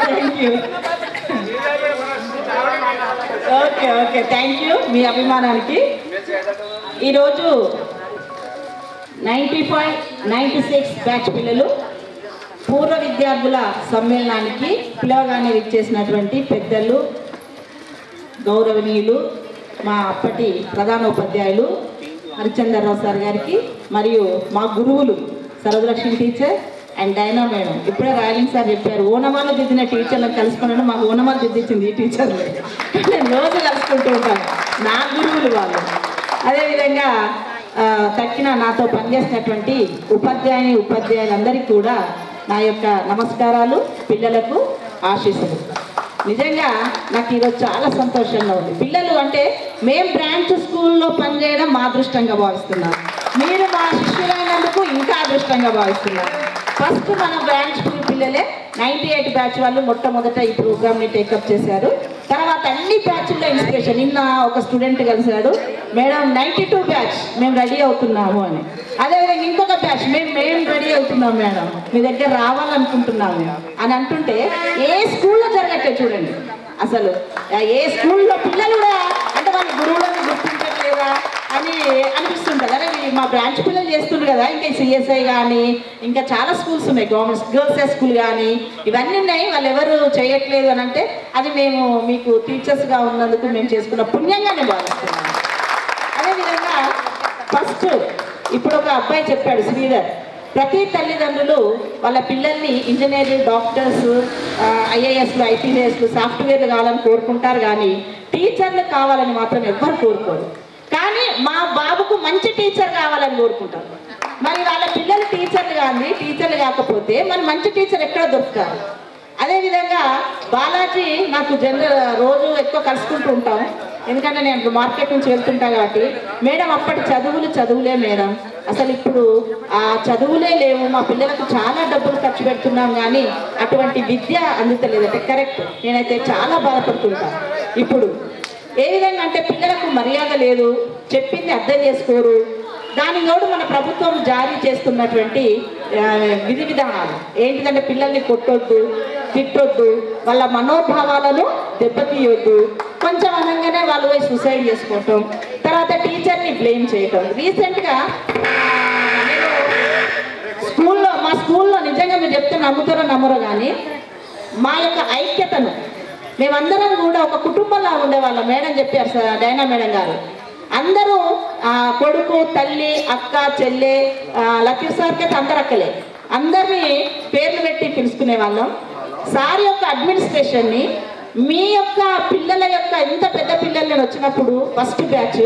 Thank you. Okay okay, thank you మీ అభిమానానికి. ఈరోజు 95, 96 బ్యాచ్ పిల్లలు పూర్వ విద్యార్థుల సమ్మేళనానికి పిలవగానే ఇచ్చేసినటువంటి పెద్దలు, గౌరవనీయులు, మా అప్పటి ప్రధానోపాధ్యాయులు హరిచంద్రరావు సార్ గారికి, మరియు మా గురువులు సరోజలక్ష్మి టీచర్ అండ్ డైనా మేడం. ఇప్పుడే రాయలింగ్ సార్ చెప్పారు, ఓనమాలు దిద్దిన టీచర్లను కలుసుకున్నాను. మాకు ఓనమాలు దిద్దించింది ఈ టీచర్లు. నేను రోజు కలుసుకుంటూ ఉంటాను, నా గురువులు వాళ్ళు. అదేవిధంగా తక్కిన నాతో పనిచేసినటువంటి ఉపాధ్యాయులందరికీ కూడా నా యొక్క నమస్కారాలు, పిల్లలకు ఆశీస్సులు. నిజంగా నాకు ఈరోజు చాలా సంతోషంగా ఉంది. పిల్లలు అంటే మేము బ్రాంచ్ స్కూల్లో పనిచేయడం మా అదృష్టంగా భావిస్తున్నాను. మీరు మా శిష్యులైనందుకు ఇంకా అదృష్టంగా భావిస్తున్నారు. ఫస్ట్ మన బ్రాంచ్ పిల్లలే 98 బ్యాచ్ వాళ్ళు మొట్టమొదట ఈ ప్రోగ్రామ్ని టేకప్ చేశారు. తర్వాత అన్ని బ్యాచ్ల్లో ఇన్స్పిరేషన్. నిన్న ఒక స్టూడెంట్ కలిశాడు, మేడం 92 బ్యాచ్ మేము రెడీ అవుతున్నాము అని. అదేవిధంగా ఇంకొక బ్యాచ్ మేము రెడీ అవుతున్నాం మేడం, మీ దగ్గర రావాలనుకుంటున్నాము అని అంటుంటే ఏ స్కూల్లో జరగట్లేదు చూడండి. అసలు ఏ స్కూల్లో పిల్లలు కూడా అంటే వాళ్ళ గురువులను గుర్తించట్లేదా అని అనిపిస్తుంటుంది. అరే మా బ్రాంచ్ పిల్లలు చేస్తుండ్రు కదా, ఇంకా సిఎస్ఐ కానీ ఇంకా చాలా స్కూల్స్ ఉన్నాయి, గవర్నమెంట్ గర్ల్స్ హై స్కూల్ కానీ ఇవన్నీ ఉన్నాయి, వాళ్ళు ఎవరు చేయట్లేదు అని అంటే అది మేము మీకు టీచర్స్గా ఉన్నందుకు మేము చేసుకున్న పుణ్యంగానే భావిస్తున్నాం. అదేవిధంగా ఫస్ట్ ఇప్పుడు ఒక అబ్బాయి చెప్పాడు, శ్రీధర్, ప్రతి తల్లిదండ్రులు వాళ్ళ పిల్లల్ని ఇంజనీర్లు, డాక్టర్స్, ఐఏఎస్లు, ఐపీఎస్లు, సాఫ్ట్వేర్లు కావాలని కోరుకుంటారు, కానీ టీచర్లు కావాలని మాత్రం ఎవ్వరు కోరుకోరు. కానీ మా బాబుకు మంచి టీచర్ కావాలని కోరుకుంటారు. మరి వాళ్ళ పిల్లలు టీచర్లు కాకపోతే మరి మంచి టీచర్ ఎక్కడ దొరుకుతారు? అదేవిధంగా బాలాజీ నాకు రోజు ఎక్కువ కలుసుకుంటూ ఉంటాం, ఎందుకంటే నేను మార్కెట్ నుంచి వెళ్తుంటా కాబట్టి. మేడం అప్పటి చదువులే మేడం, అసలు ఇప్పుడు ఆ చదువులే లేవు, మా పిల్లలకు చాలా డబ్బులు ఖర్చు పెడుతున్నాం కానీ అటువంటి విద్య అందుతలేదంటే కరెక్ట్. నేనైతే చాలా బాధపడుతుంటాను. ఇప్పుడు ఏ విధంగా అంటే పిల్లలకు మర్యాద లేదు, చెప్పింది అర్థం చేసుకోరు. దానికి తోడు మన ప్రభుత్వం జారీ చేస్తున్నటువంటి విధి విధానాలు ఏంటిదంటే పిల్లల్ని కొట్టొద్దు, తిట్టొద్దు, వాళ్ళ మనోభావాలను దెబ్బతీయొద్దు, కొంచెం అనగానే వాళ్ళు పోయి సూసైడ్ చేసుకోవటం, తర్వాత టీచర్ని బ్లేమ్ చేయటం. రీసెంట్గా మా స్కూల్లో నిజంగా మీరు చెప్తే నమ్ముతారో నమ్మరో కానీ మా యొక్క ఐక్యతను మేమందరం కూడా ఒక కుటుంబంలా ఉండేవాళ్ళం. మేడం చెప్పారు సార్, డైనా మేడం గారు, అందరూ కొడుకు, తల్లి, అక్క, చెల్లె, లతీఫ్ సార్కి అందరు అక్కలే, అందరినీ పేర్లు పెట్టి పిలుచుకునే వాళ్ళం. సార్ యొక్క అడ్మినిస్ట్రేషన్ని మీ యొక్క పిల్లల యొక్క ఎంత పెద్ద పిల్లలు వచ్చినప్పుడు ఫస్ట్ బ్యాచ్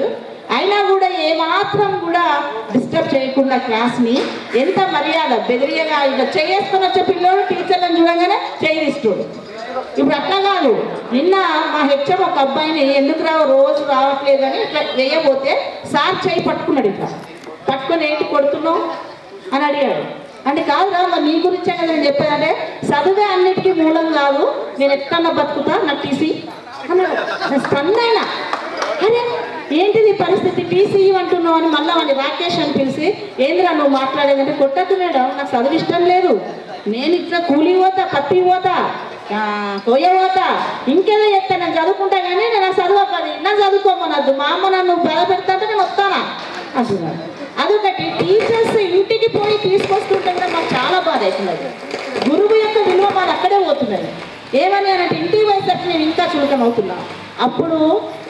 అయినా కూడా ఏమాత్రం కూడా డిస్టర్బ్ చేయకుండా క్లాస్ని ఎంత మర్యాద బెదిరియగా ఇక చేసుకొని వచ్చే పిల్లలు టీచర్లను చూడగానే చేయిస్తుడు. ఇప్పుడు అట్లా కాదు. నిన్న మా హెచ్ఎం ఒక అబ్బాయిని ఎందుకు రోజు రావట్లేదని ఇట్లా వేయబోతే సార్ చేయి పట్టుకున్నాడు, ఇట్లా పట్టుకొని ఏంటి కొడుతున్నావు అని అడిగాడు. అంటే కాదురా మరి నీ గురించే కదా నేను చెప్పేదంటే చదువే అన్నిటికీ మూలం కాదు, నేను ఎట్లన్నా బతుకుతా, నాకు టీసీ అన్నాడు. స్పందైనా అరే ఏంటిది పరిస్థితి, టీసీ అంటున్నావు అని మళ్ళీ వాడిని రాకేష్ అని పిలిచి ఏందిరా నువ్వు మాట్లాడేదంటే కొట్టద్దు మేడం, నాకు చదువు ఇష్టం లేదు, నేను ఇట్లా కూలి పోతా, పత్తి పోతా, కొయ్య పోతా, ఇంకేదో చెప్తా, నేను చదువుకుంటా కానీ నేను చదువుకోది, నాకు చదువుకోమనద్దు, మా అమ్మ నన్ను బాధ పెడతా అంటే నేను వస్తానా అంటున్నాను. అదొకటి. టీచర్స్ ఇంటికి పోయి తీసుకొస్తుంటే కూడా మాకు చాలా బాధ అవుతున్నది. గురువు యొక్క విలువ మాది అక్కడే పోతున్నది. ఏమని అంటే ఇంటికి పోయేసరికి నేను ఇంకా చులకన అవుతున్నా. అప్పుడు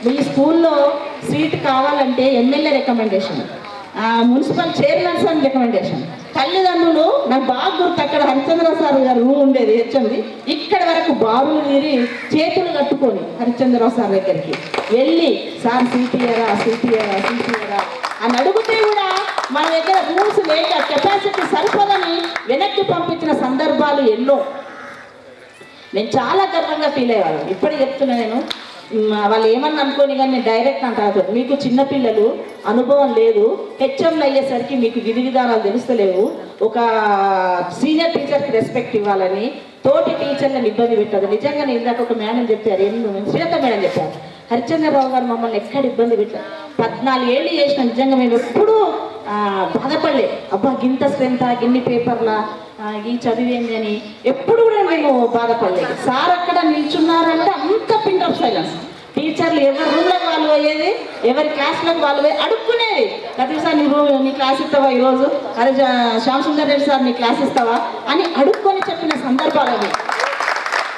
మీ స్కూల్లో సీట్ కావాలంటే MLA recommendation, municipal chairman recommendation, తల్లిదండ్రులు నాకు బాగా గుర్తు, అక్కడ హరిచంద్ర సార్ గారు ఉండేది హెచ్ఎంది, ఇక్కడ వరకు బారులు తీరి చేతులు కట్టుకొని హరిచంద్రరావు సార్ దగ్గరికి వెళ్ళి సార్ సీటీయరా అని అడిగితే కూడా మన దగ్గర రూల్స్ లేక కెపాసిటీ సరిపోదని వెనక్కి పంపించిన సందర్భాలు ఎన్నో. నేను చాలా గర్వంగా ఫీల్ అయ్యేవాళ్ళం. ఇప్పుడే చెప్తున్నా, నేను వాళ్ళు ఏమన్నా అనుకోని కానీ నేను డైరెక్ట్ అంటారు, మీకు చిన్నపిల్లలు అనుభవం లేదు, హెచ్ఎంలు అయ్యేసరికి మీకు విధి విధానాలు తెలుస్తలేవు, ఒక సీనియర్ టీచర్కి రెస్పెక్ట్ ఇవ్వాలని తోటి టీచర్లను ఇబ్బంది పెట్టదు. నిజంగా నేను ఇందాక ఒక మేడం చెప్పారు, శ్వేత మేడం చెప్పారు, హరిచంద్రరావు గారు మమ్మల్ని ఎక్కడ ఇబ్బంది పెట్టారు, 14 ఏళ్ళు చేసిన నిజంగా మేము ఎప్పుడూ బాధపడలే, అబ్బా గింత స్ట్రెంత్ గిన్ని పేపర్లా ఈ చదివేంది అని ఎప్పుడు కూడా మేము బాధపడలేదు. సార్ అక్కడ నిల్చున్నారంటే అంత పిన్ ఆఫ్ సైలెన్స్. టీచర్లు ఎవరి రూమ్లకు వాళ్ళు పోయేది, ఎవరి క్లాస్లకు వాళ్ళు పోయి అడుక్కునేది. ప్రతి సార్ నీ క్లాస్ ఇస్తావా ఈరోజు, అదే శ్యామ్ సుందర్ రెడ్డి సార్ నీ క్లాస్ ఇస్తావా అని అడుక్కొని చెప్పిన సందర్భాలు అవి.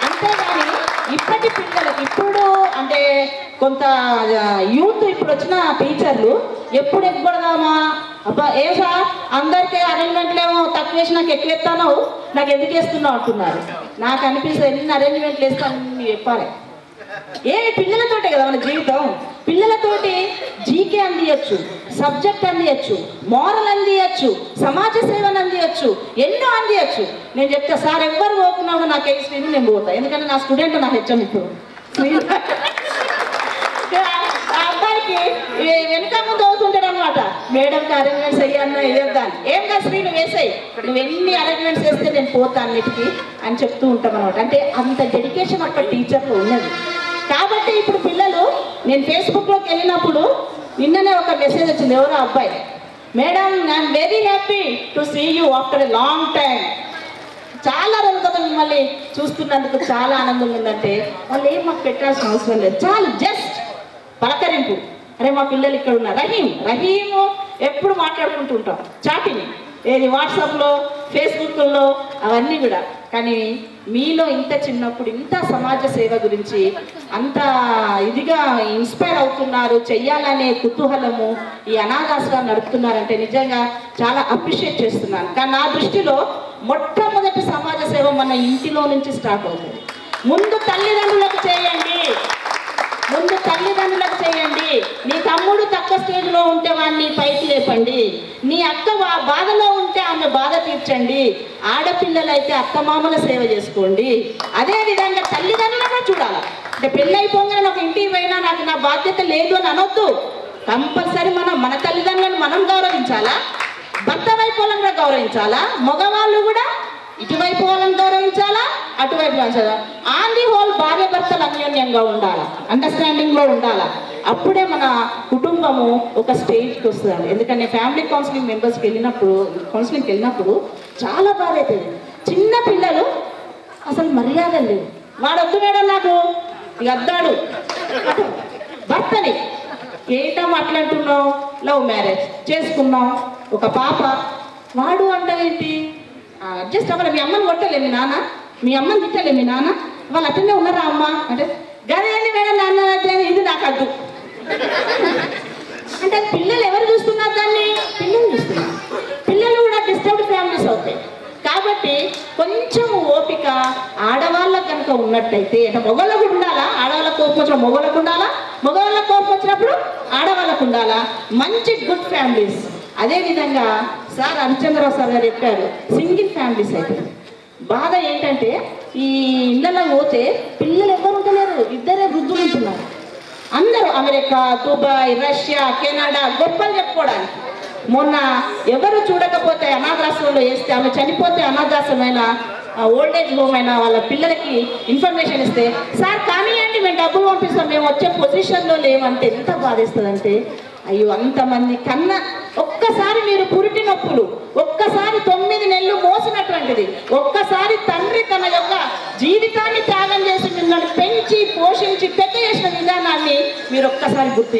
అంతేగాని ఇప్పటి పిల్లలకి ఇప్పుడు అంటే కొంత యూత్ ఇప్పుడు వచ్చిన టీచర్లు ఎప్పుడు ఎక్కడదామా, అబ్బా ఏ సార్ అందరికీ అరేంజ్మెంట్లేమో తక్కువ వేసి నాకు ఎక్కువ ఎత్తాను, నాకు ఎందుకు వేస్తున్నావు అంటున్నారు. నాకు అనిపిస్తుంది ఎన్ని అరేంజ్మెంట్లు వేస్తాను చెప్పాలి. ఏమి పిల్లలతోటే కదా మన జీవితం. పిల్లలతోటి జీకే అందియచ్చు, సబ్జెక్ట్ అందియచ్చు, మోరల్ అందియచ్చు, సమాజ సేవను అందియచ్చు, ఎన్నో అందియచ్చు. నేను చెప్తా సార్ ఎవరు పోతున్నాడు నాకు ఏ స్క్రీన్ నేను పోతా, ఎందుకంటే నా స్టూడెంట్ నా హెచ్ఎం ఇప్పుడు ఆ అబ్బాయికి వెనుక ముందు అవుతుంటాడు అనమాట. మేడంకి అరేంజ్మెంట్స్ అయ్యన్నా వేద్దాను, ఏం కాదు శ్రీ నువ్వు వేసాయి, నువ్వు ఎన్ని అరేంజ్మెంట్స్ వేస్తే నేను పోతా అన్నిటికీ అని చెప్తూ ఉంటాం అనమాట. అంటే అంత డెడికేషన్ అక్కడ టీచర్లో ఉన్నది. కాబట్టి ఇప్పుడు పిల్లలు, నేను ఫేస్బుక్లోకి వెళ్ళినప్పుడు నిన్ననే ఒక మెసేజ్ వచ్చింది, ఎవరో అబ్బాయి, madam I'm very happy to see you after a long time. చాలా రోజుల తర్వాత మిమ్మల్ని చూస్తున్నందుకు చాలా ఆనందంగా ఉందంటే వాళ్ళు ఏం మాకు పెట్టాల్సిన అవసరం లేదు, చాలు జస్ట్ పలకరింపు. అరే మా పిల్లలు ఇక్కడ ఉన్నారు, రహీము ఎప్పుడు మాట్లాడుకుంటూ ఉంటాం, చాటింగ్ ఏది వాట్సాప్లో ఫేస్బుక్లో అవన్నీ కూడా. కానీ మీలో ఇంత చిన్నప్పుడు ఇంత సమాజ సేవ గురించి అంత ఇదిగా ఇన్స్పైర్ అవుతున్నారు, చెయ్యాలనే కుతూహలము ఈ అనాథాశ్రమం నడుపుతున్నారంటే నిజంగా చాలా అప్రిషియేట్ చేస్తున్నాను. కానీ నా దృష్టిలో మొట్టమొదటి సమాజ సేవ మన ఇంటిలో నుంచి స్టార్ట్ అవుతుంది. ముందు తల్లిదండ్రులకు చేయండి, ముందు తల్లిదండ్రులకు చేయండి. నీ తమ్ముడు తక్కువ స్టేజ్లో ఉంటే వాడిని పైకి లేపండి, నీ అక్క బాధలో ఉంటే ఆమె బాధ తీర్చండి, ఆడపిల్లలైతే అత్తమామల సేవ చేసుకోండి. అదేవిధంగా తల్లిదండ్రులను చూడాలి. అంటే పెళ్ళైపోగానే ఒక ఇంటికి పోయినా నాకు నా బాధ్యత లేదు అని అనొద్దు. కంపల్సరీ మన తల్లిదండ్రులను మనం గౌరవించాలా, భర్త వైపు వాళ్ళని కూడా గౌరవించాలా, మగవాళ్ళు కూడా ఇటువైపు వాళ్ళని గౌరవించాలా, అటువైపు ఉంచాలా. ఆన్ ది హోల్ భార్య భర్తలు అన్యోన్యంగా ఉండాలా, అండర్స్టాండింగ్లో ఉండాలా. అప్పుడే మన కుటుంబము ఒక స్టేజ్కి వస్తుంది. ఎందుకంటే ఫ్యామిలీ కౌన్సిలింగ్ కౌన్సిలింగ్కి వెళ్ళినప్పుడు చాలా బాధ అవుతుంది. చిన్న పిల్లలు అసలు మర్యాద లేవు, వాడొద్దు మేడం నాకు ఇక అద్దాడు భర్తని ఏంటో మాట్లాడుతున్నావు, లవ్ మ్యారేజ్ చేసుకున్నాం, ఒక పాప, వాడు అంటావేంటి అడ్జస్ట్ అవ్వాలి. మీ అమ్మని కొట్టలే మీ నాన్న, మీ అమ్మని తిట్టలే మీ నాన్న, వాళ్ళు అట్లనే ఉన్నారా అమ్మ అంటే గదేంది మేడం నాన్న అంటే ఇది నాకు అడ్డు అంటే పిల్లలు ఎవరు చూస్తున్నారు దాన్ని, పిల్లలు చూస్తున్నారు. పిల్లలు కూడా డిస్టర్బ్డ్ ఫ్యామిలీస్ అవుతాయి. కాబట్టి కొంచెం ఓపిక ఆడవాళ్ళకు కనుక ఉన్నట్టయితే, అంటే మగవాళ్ళకు ఉండాలా, ఆడవాళ్ళ కోపం వచ్చినప్పుడు మగవాళ్ళకు ఉండాలా, మగవాళ్ళ కోపం వచ్చినప్పుడు ఆడవాళ్ళకు ఉండాలా. మంచి గుడ్ ఫ్యామిలీస్. అదేవిధంగా సార్ హరిశ్చంద్రరావు సార్ గారు చెప్పారు, సింగిల్ ఫ్యామిలీస్ అయితే బాధ ఏంటంటే ఈ ఇళ్ళలో పోతే పిల్లలు ఎవరు ఉంటలేరు, ఇద్దరే వృద్ధులు ఉంటున్నారు. అందరూ అమెరికా, దుబాయ్, రష్యా, కెనడా గొప్పలు చెప్పుకోవడానికి. మొన్న ఎవరు చూడకపోతే అనాథాశ్రమంలో వేస్తే, ఆమె చనిపోతే అనాథాశ్రమైన ఓల్డేజ్ హోమ్ అయినా వాళ్ళ పిల్లలకి ఇన్ఫర్మేషన్ ఇస్తే, సార్ కానీయండి మేము డబ్బులు పంపిస్తాం, మేము వచ్చే పొజిషన్లో లేమంటే ఎంత బాధేస్తుందంటే, అయ్యో అంతమంది కన్నా ఒక్కసారి మీరు పురిటి నొప్పులు, ఒక్కసారి 9 నెలలు మోసినటువంటిది, ఒక్కసారి తండ్రి తన యొక్క జీవితాన్ని త్యాగం చేసి మిమ్మల్ని పెంచి పోషించి పెద్ద చేసిన విధానాన్ని మీరు ఒక్కసారి గుర్తు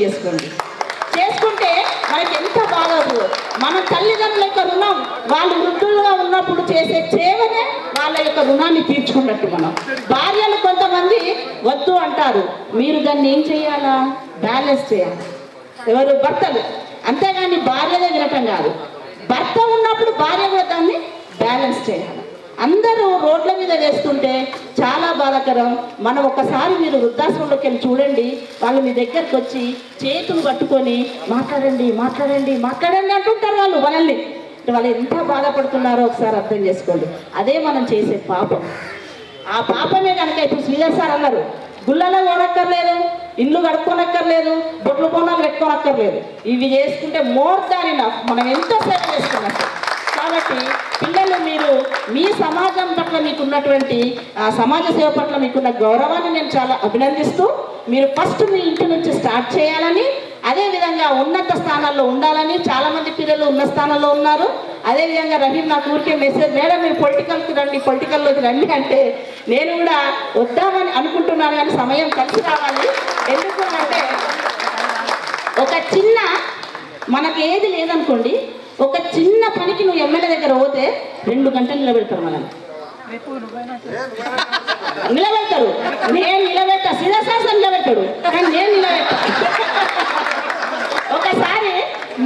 చేసుకుంటే మనకి ఎంత బాగోదు. మన తల్లిదండ్రుల యొక్క రుణం, వాళ్ళు వృద్ధులుగా ఉన్నప్పుడు చేసే సేవనే వాళ్ళ యొక్క రుణాన్ని తీర్చుకున్నట్టు. మనం భార్యలు కొంతమంది వద్దు అంటారు, మీరు దాన్ని ఏం చేయాలా, బ్యాలెన్స్ చేయాలి. ఎవరు భర్తలు, అంతేగాని భార్యదే వినటం కాదు. భర్త ఉన్నప్పుడు భార్య కూడా దాన్ని బ్యాలెన్స్ చేయాలి. అందరూ రోడ్ల మీద వేస్తుంటే చాలా బాధాకరం. మనం ఒకసారి మీరు వృద్ధాశ్రమంలోకి వెళ్ళి చూడండి, వాళ్ళు మీ దగ్గరకు వచ్చి చేతులు పట్టుకొని మాట్లాడండి మాట్లాడండి మాట్లాడండి అంటుంటారు వాళ్ళు మనల్ని. వాళ్ళు ఎంత బాధపడుతున్నారో ఒకసారి అర్థం చేసుకోండి. అదే మనం చేసే పాపం. ఆ పాపమే కనుక ఇప్పుడు శ్రీధర్ సార్ అన్నారు, గుళ్ళలో ఓడక్కర్లేదు, ఇల్లు కడుక్కోనక్కర్లేదు, బొట్లు బొన్నాలు పెట్టుకోనక్కర్లేదు, ఇవి చేసుకుంటే మోర్ దాన్ ఇనఫ్. మనం ఎంతో సేవ చేస్తున్నాం. కాబట్టి పిల్లలు, మీరు మీ సమాజం పట్ల మీకున్నటువంటి సమాజ సేవ పట్ల మీకున్న గౌరవాన్ని నేను చాలా అభినందిస్తూ, మీరు ఫస్ట్ మీ ఇంటి నుంచి స్టార్ట్ చేయాలని అదేవిధంగా ఉన్నత స్థానాల్లో ఉండాలని చాలామంది పిల్లలు ఉన్న స్థానంలో ఉన్నారు. అదేవిధంగా రహీం నాకు ఊరికే మెసేజ్, మేడం మీరు పొలిటికల్కి రండి, పొలిటికల్లోకి రండి అంటే నేను కూడా వద్దామని అనుకుంటున్నాను, కానీ సమయం కలిసి రావాలి. ఎందుకు అంటే ఒక చిన్న మనకి ఏది లేదనుకోండి, ఒక చిన్న పనికి నువ్వు ఎమ్మెల్యే దగ్గర పోతే 2 గంటలు నిలబెడతారు, మనల్ని నిలబెడతారు. నేను నిలబెట్టా, శిరశాసనం నిలబెట్టాడు, కానీ నేను నిలబెట్టా. ఒకసారి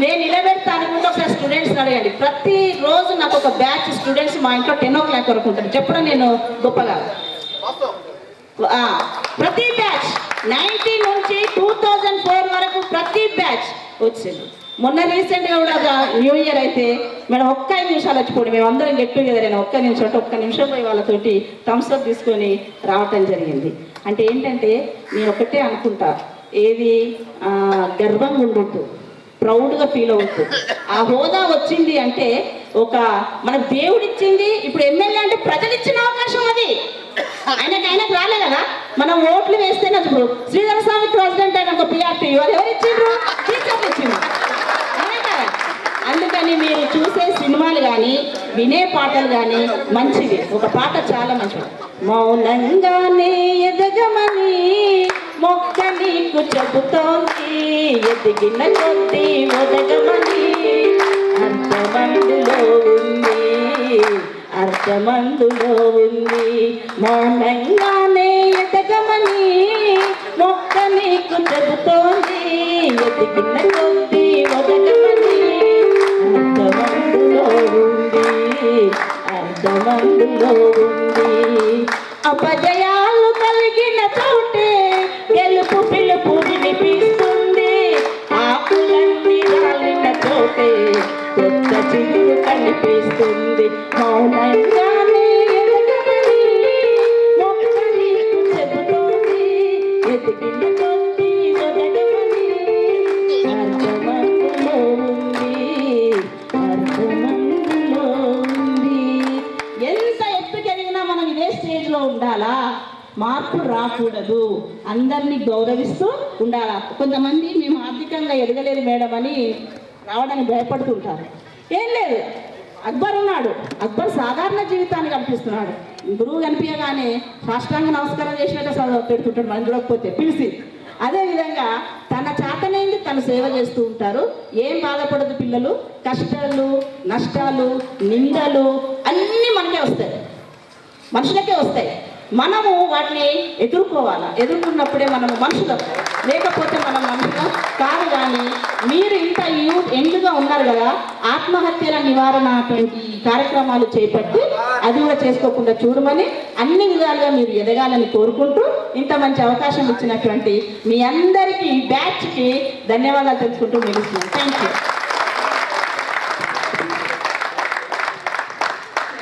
నేను నిలబెడతా అనుకుంటే ఒకసారి స్టూడెంట్స్ అడగండి. ప్రతిరోజు నాకు ఒక బ్యాచ్ స్టూడెంట్స్ మా ఇంట్లో 10 o'clock వరకు ఉంటారు. చెప్పడం నేను గొప్పగా, ప్రతి బ్యాచ్ 90 నుంచి 2004 వరకు ప్రతి బ్యాచ్ వచ్చింది. మొన్న రీసెంట్గా కూడా న్యూ ఇయర్ అయితే మేడం ఒక్క 5 నిమిషాలు వచ్చిపోండి, మేము అందరం గెట్ టుగెదర్ అయినా ఒక్క నిమిషం పోయి వాళ్ళతోటి థమ్స్అప్ తీసుకొని రావటం జరిగింది. అంటే ఏంటంటే నేను ఒకటే అనుకుంటా, ఏది గర్వంగా ఉండొద్దు, ప్రౌడ్గా ఫీల్ అవ్వద్దు. ఆ హోదా వచ్చింది అంటే ఒక మనకు దేవుడు ఇచ్చింది. ఇప్పుడు ఎమ్మెల్యే అంటే ప్రజలు ఇచ్చిన అవకాశం, అది ఆయనకు రాలే కదా, మనం ఓట్లు వేస్తేనే. ఇప్పుడు శ్రీధర స్వామి ప్రెసిడెంట్ అయిన ఒక పిఆర్టీ అది ఎవరు ఇచ్చిండ్రు? టీచర్లు ఇచ్చిండ్రు. అందుకని మీరు చూసే సినిమాలు కానీ వినే పాటలు కానీ మంచిది. ఒక పాట చాలా మంచిది, మౌనంగానే ఎదగమని మొక్క నీకు చెబుతోంది, ఎదిగిన కొద్ది ఒదగమని అర్థమందులో ఉంది, అర్థమందులో ఉంది. మౌనంగానే ఎదగమని మొక్క నీకు చెబుతోంది, ఎదిగిన కొద్ది ఒదగమని అర్థమందులో ఉంది, అర్థమందులో ఉంది. అపజయాలు కలిగిన చోటే గెలుపు పిలుపు వినిపిస్తుంది, ఆకులన్నీ రాలిన చోటే కొత్త చిగురు కనిపిస్తుంది. మౌనంగానే ఎదగమని మొక్క నీకు చెబుతోంది, ఎదిగిన కొద్ది ఒదగమని అర్థమందులో ఉంది, అర్థమందులో ఉంది. ఎంత ఎత్తుకెదిగినా మనం ఇదే స్టేజ్లో ఉండాలా, మార్పు రాకూడదు, అందరినీ గౌరవిస్తూ ఉండాలా. కొంతమంది మేము ఆర్థికంగా ఎదగలేదు మేడం అని రావడానికి భయపడుతుంటారు. ఏం లేదు, అక్బర్ ఉన్నాడు, అక్బర్ సాధారణ జీవితాన్ని కనిపిస్తున్నాడు. గురువు కనిపించగానే సాష్టాంగ నమస్కారం చేసినట్టు పెడుతుంటాడు, మనం చూడకపోతే పిలిచి. అదేవిధంగా తన చేతనైంది తను సేవ చేస్తూ ఉంటారు. ఏం బాధపడదు పిల్లలు, కష్టాలు నష్టాలు నిందలు అన్నీ మనకే వస్తాయి, మనుషులకే వస్తాయి. మనము వాటిని ఎదుర్కోవాలా, ఎదుర్కొన్నప్పుడే మనము మనుషులం, లేకపోతే మనం మనుషులం కాదు. కానీ మీరు ఇంత ఎండుగా ఉన్నారు కదా, ఆత్మహత్యల నివారణ అటువంటి కార్యక్రమాలు చేపట్టి అది కూడా చేసుకోకుండా చూడమని అన్ని విధాలుగా మీరు ఎదగాలని కోరుకుంటూ ఇంత మంచి అవకాశం ఇచ్చినటువంటి మీ అందరికీ ఈ బ్యాచ్కి ధన్యవాదాలు తెలుసుకుంటూ ముగిస్తున్నాను.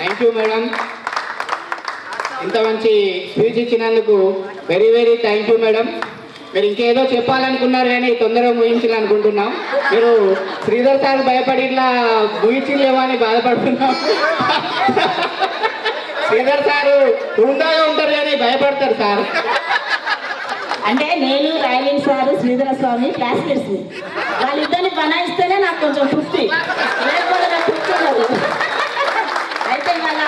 Thank you madam. ఇంత మంచి స్పీచ్ ఇచ్చినందుకు very very thank you madam. మీరు ఇంకేదో చెప్పాలనుకున్నారు కానీ తొందరగా ముగించాలనుకుంటున్నాం. మీరు శ్రీధర్ సార్ భయపడి ఇట్లా ముగించలేమో అని బాధపడుతున్నాం. శ్రీధర్ సారు హుందాగా ఉంటారు కానీ భయపడతారు సార్. అంటే నేను రాయలింగ్ సారు శ్రీధర స్వామి క్లాస్మేట్స్, వాళ్ళిద్దరిని బనాయిస్తేనే నాకు కొంచెం తృప్తి, లేకపోతే నాకు తృప్తి ఉండదు. అయితే ఇవాళ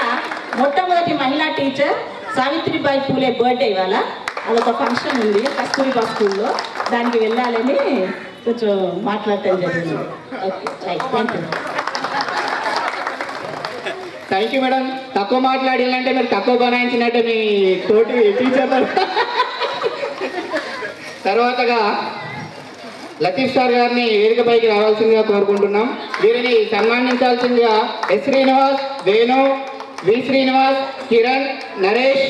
మొట్టమొదటి మహిళా టీచర్ సావిత్రిబాయి పూలే బర్త్డే, ఇవాళ అదొక ఫంక్షన్ ఉంది కస్తూరిబా స్కూల్లో, దానికి వెళ్ళాలని కొంచెం మాట్లాడటం జరిగింది. Okay, thank you madam. తక్కువ మాట్లాడాలంటే మీరు తక్కువ బనాయించినట్టే మీ తోటి టీచర్లు. తర్వాతగా లతీఫ్ సార్ గారిని వేదికపైకి రావాల్సిందిగా కోరుకుంటున్నాం. వీరిని సన్మానించాల్సిందిగా ఎస్ శ్రీనివాస్, వేణు, వి శ్రీనివాస్, కిరణ్, నరేష్,